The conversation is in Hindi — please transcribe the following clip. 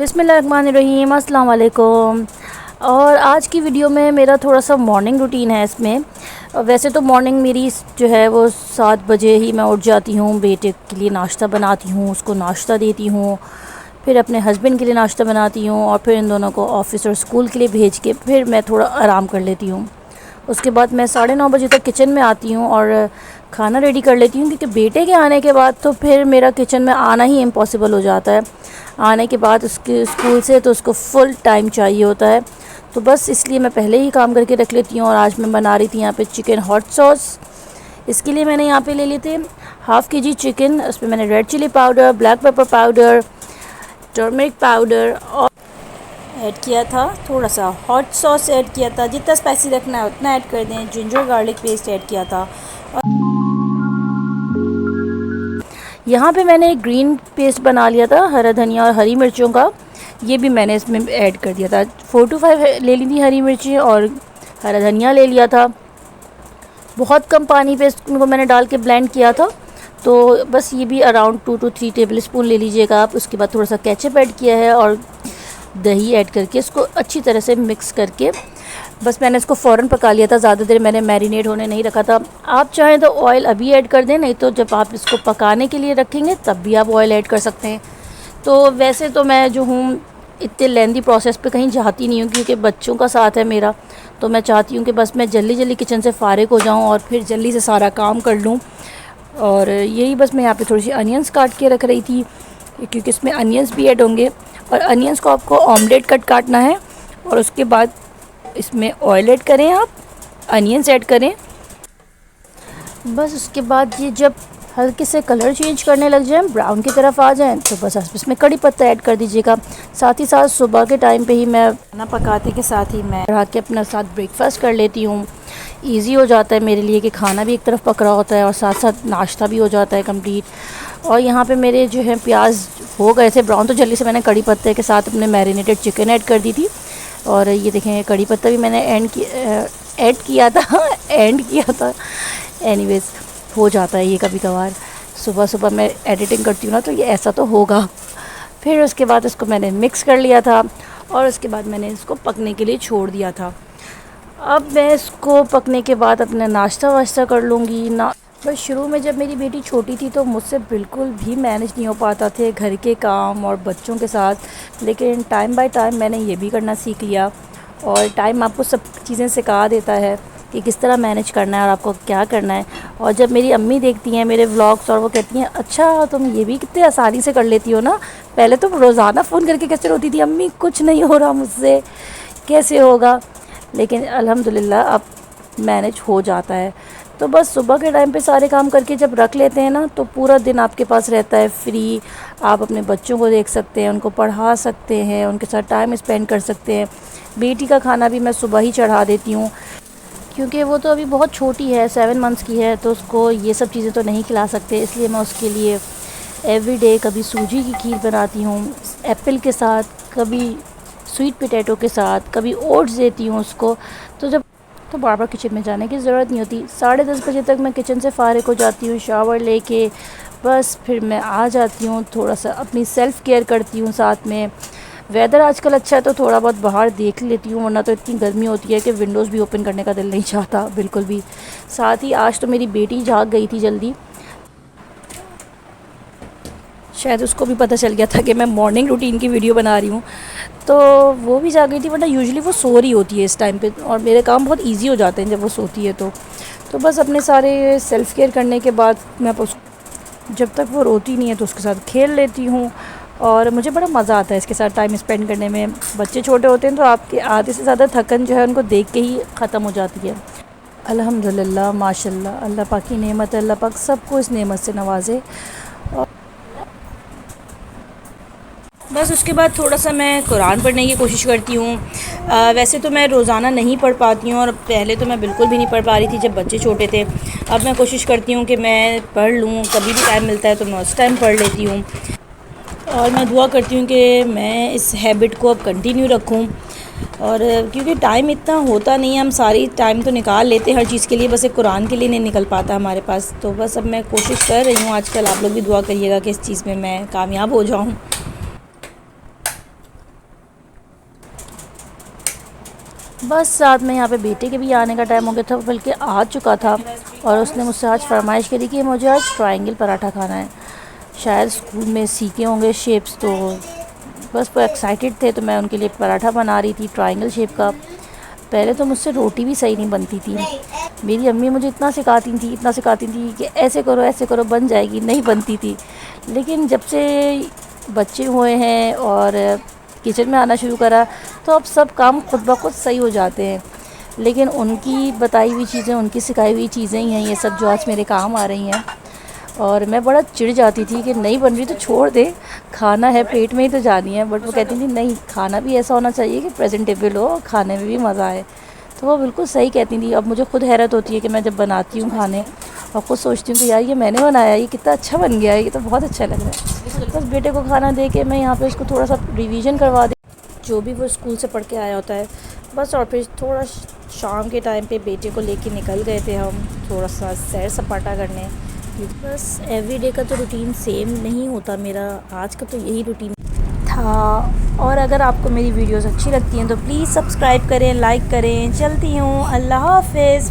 बिस्मिल्लाहिर्रहमानिर्रहीम, अस्सलाम वालेकुम। और आज की वीडियो में मेरा थोड़ा सा मॉर्निंग रूटीन है। इसमें वैसे तो मॉर्निंग मेरी जो है वो 7 बजे ही मैं उठ जाती हूँ। बेटे के लिए नाश्ता बनाती हूँ, उसको नाश्ता देती हूँ, फिर अपने हस्बैंड के लिए नाश्ता बनाती हूँ और फिर इन दोनों को ऑफ़िस और स्कूल के लिए भेज के फिर मैं थोड़ा आराम कर लेती हूँ। उसके बाद मैं 9:30 बजे तक किचन में आती हूँ और खाना रेडी कर लेती हूँ, क्योंकि बेटे के आने के बाद तो फिर मेरा किचन में आना ही इम्पॉसिबल हो जाता है। आने के बाद उसके स्कूल से तो उसको फुल टाइम चाहिए होता है, तो बस इसलिए मैं पहले ही काम करके रख लेती हूँ। और आज मैं बना रही थी यहाँ पे चिकन हॉट सॉस। इसके लिए मैंने यहाँ पे ले लिए थे हाफ़ kg चिकन। उसमें मैंने red chilli powder, black pepper powder, turmeric powder और ऐड किया था। थोड़ा सा हॉट सॉस ऐड किया था, जितना स्पाइसी रखना है उतना ऐड कर दें। जिंजर गार्लिक पेस्ट ऐड किया था। और यहाँ पे मैंने एक ग्रीन पेस्ट बना लिया था, हरा धनिया और हरी मिर्चों का। ये भी मैंने इसमें ऐड कर दिया था। 4 to 5 ले ली थी हरी मिर्ची और हरा धनिया ले लिया था। बहुत कम पानी पे इसको मैंने डाल के ब्लेंड किया था। तो बस ये भी अराउंड 2 to 3 टेबल स्पून ले लीजिएगा आप। उसके बाद थोड़ा सा केचप ऐड किया है और दही ऐड करके इसको अच्छी तरह से मिक्स करके बस मैंने इसको फ़ौरन पका लिया था। ज़्यादा देर मैंने मैरिनेट होने नहीं रखा था। आप चाहें तो ऑयल अभी ऐड कर दें, नहीं तो जब आप इसको पकाने के लिए रखेंगे तब भी आप ऑयल ऐड कर सकते हैं। तो वैसे तो मैं जो हूँ इतने लेंदी प्रोसेस पे कहीं जाती नहीं हूँ, क्योंकि बच्चों का साथ है मेरा। तो मैं चाहती हूँ कि बस मैं जल्दी जल्दी किचन से फ़ारिग हो जाऊँ और फिर जल्दी से सारा काम कर लूँ। और यही बस मैं यहाँ पे थोड़ी सी अनियंस काट के रख रही थी, क्योंकि इसमें अनियंस भी ऐड होंगे। और अनियंस को आपको ऑमलेट कट काटना है और उसके बाद इसमें ऑयल ऐड करें, आप अनियंस ऐड करें। बस उसके बाद ये जब हल्के से कलर चेंज करने लग जाए, ब्राउन की तरफ आ जाएं, तो बस आप इसमें कड़ी पत्ता ऐड कर दीजिएगा। साथ ही साथ सुबह के टाइम पे ही मैं खाना पकाते के साथ ही मैं रह के अपना साथ ब्रेकफास्ट कर लेती हूँ। ईज़ी हो जाता है मेरे लिए कि खाना भी एक तरफ पक रहा होता है और साथ साथ नाश्ता भी हो जाता है कंप्लीट। और यहाँ पे मेरे जो है प्याज हो गए थे ब्राउन, तो जल्दी से मैंने कड़ी पत्ते के साथ अपने मैरिनेटेड चिकन ऐड कर दी थी। और ये देखें कड़ी पत्ता भी मैंने ऐड किया था। एनीवेज़ हो जाता है ये कभी कभार। सुबह सुबह मैं एडिटिंग करती हूँ ना, तो ये ऐसा तो होगा। फिर उसके बाद इसको मैंने मिक्स कर लिया था और उसके बाद मैंने इसको पकने के लिए छोड़ दिया था। अब मैं इसको पकने के बाद अपना नाश्ता वाश्ता कर लूँगी ना। बस शुरू में जब मेरी बेटी छोटी थी तो मुझसे बिल्कुल भी मैनेज नहीं हो पाता थे घर के काम और बच्चों के साथ, लेकिन टाइम बाय टाइम मैंने ये भी करना सीख लिया। और टाइम आपको सब चीज़ें सिखा देता है कि किस तरह मैनेज करना है और आपको क्या करना है। और जब मेरी अम्मी देखती हैं मेरे व्लॉग्स और वो कहती हैं, अच्छा तुम ये भी कितने आसानी से कर लेती हो ना, पहले तो रोज़ाना फ़ोन करके कैसे रोती थी, अम्मी कुछ नहीं हो रहा मुझसे, कैसे होगा। लेकिन अल्हम्दुलिल्लाह अब मैनेज हो जाता है। तो बस सुबह के टाइम पे सारे काम करके जब रख लेते हैं ना, तो पूरा दिन आपके पास रहता है फ्री। आप अपने बच्चों को देख सकते हैं, उनको पढ़ा सकते हैं, उनके साथ टाइम स्पेंड कर सकते हैं। बेटी का खाना भी मैं सुबह ही चढ़ा देती हूँ, क्योंकि वो तो अभी बहुत छोटी है, 7 मंथ्स की है, तो उसको ये सब चीज़ें तो नहीं खिला सकते। इसलिए मैं उसके लिए एवरीडे कभी सूजी की खीर बनाती हूँ एप्पल के साथ, कभी स्वीट पोटैटो के साथ, कभी ओट्स देती हूँ उसको। तो बार बार किचन में जाने की ज़रूरत नहीं होती। 10:30 बजे तक मैं किचन से फ़ारिग हो जाती हूँ, शावर लेके बस फिर मैं आ जाती हूँ, थोड़ा सा अपनी सेल्फ़ केयर करती हूँ। साथ में वेदर आजकल अच्छा है तो थोड़ा बहुत बाहर देख लेती हूँ, वरना तो इतनी गर्मी होती है कि विंडोज़ भी ओपन करने का दिल नहीं चाहता बिल्कुल भी। साथ ही आज तो मेरी बेटी जाग गई थी जल्दी, शायद उसको भी पता चल गया था कि मैं मॉर्निंग रूटीन की वीडियो बना रही हूँ, तो वो भी जाग गई थी। वरना यूजुअली वो सो रही होती है इस टाइम पे, और मेरे काम बहुत इजी हो जाते हैं जब वो सोती है। तो बस अपने सारे सेल्फ़ केयर करने के बाद मैं जब तक वो रोती नहीं है तो उसके साथ खेल लेती हूँ। और मुझे बड़ा मज़ा आता है इसके साथ टाइम स्पेंड करने में। बच्चे छोटे होते हैं तो आपके आधे से ज़्यादा थकन जो है उनको देख के ही ख़त्म हो जाती है। अल्हम्दुलिल्लाह, माशाल्लाह, अल्लाह पाक की नेमत है, अल्लाह पाक सबको इस नेमत से नवाजे। और बस उसके बाद थोड़ा सा मैं कुरान पढ़ने की कोशिश करती हूँ। वैसे तो मैं रोज़ाना नहीं पढ़ पाती हूँ, और पहले तो मैं बिल्कुल भी नहीं पढ़ पा रही थी जब बच्चे छोटे थे। अब मैं कोशिश करती हूँ कि मैं पढ़ लूँ, कभी भी टाइम मिलता है तो मैं उस टाइम पढ़ लेती हूँ। और मैं दुआ करती हूँ कि मैं इस हैबिट को अब कंटिन्यू रखूँ। और क्योंकि टाइम इतना होता नहीं है, हम सारी टाइम तो निकाल लेते हैं हर चीज़ के लिए, बस एक कुरान के लिए नहीं निकल पाता हमारे पास। तो बस अब मैं कोशिश कर रही हूँ आजकल। आप लोग भी दुआ करिएगा कि इस चीज़ में मैं कामयाब हो जाऊँ। बस साथ में यहाँ पे बेटे के भी आने का टाइम हो गया था, बल्कि आ चुका था, और उसने मुझसे आज फरमाइश करी कि मुझे आज ट्रायंगल पराठा खाना है। शायद स्कूल में सीखे होंगे शेप्स, तो बस वो एक्साइटेड थे, तो मैं उनके लिए पराठा बना रही थी ट्रायंगल शेप का। पहले तो मुझसे रोटी भी सही नहीं बनती थी। मेरी अम्मी मुझे इतना सिखाती थी कि ऐसे करो बन जाएगी, नहीं बनती थी। लेकिन जब से बच्चे हुए हैं और किचन में आना शुरू करा, तो अब सब काम खुद ब खुद सही हो जाते हैं। लेकिन उनकी बताई हुई चीज़ें, उनकी सिखाई हुई चीज़ें ही हैं ये सब, जो आज मेरे काम आ रही हैं। और मैं बड़ा चिढ़ जाती थी कि नहीं बन रही तो छोड़ दे, खाना है पेट में ही तो जानी है। बट वो कहती थी नहीं, खाना भी ऐसा होना चाहिए कि प्रेजेंटेबल हो, खाने में भी मज़ा आए। तो वो बिल्कुल सही कहती थी। अब मुझे खुद हैरत होती है कि मैं जब बनाती हूँ खाने और ख़ुद सोचती हूँ कि यार ये मैंने बनाया, ये कितना अच्छा बन गया है, ये तो बहुत अच्छा लग रहा है। बस बेटे को खाना दे के मैं यहाँ पे उसको थोड़ा सा रिवीजन करवा दे, जो भी वो स्कूल से पढ़ के आया होता है बस। और फिर थोड़ा शाम के टाइम पे बेटे को लेके निकल गए थे हम थोड़ा सा सैर सपाटा करने। बस एवरीडे का तो रूटीन सेम नहीं होता मेरा, आज का तो यही रूटीन था। और अगर आपको मेरी वीडियोस अच्छी लगती हैं तो प्लीज़ सब्सक्राइब करें, लाइक करें। चलती हूँ, अल्लाह हाफ़िज़।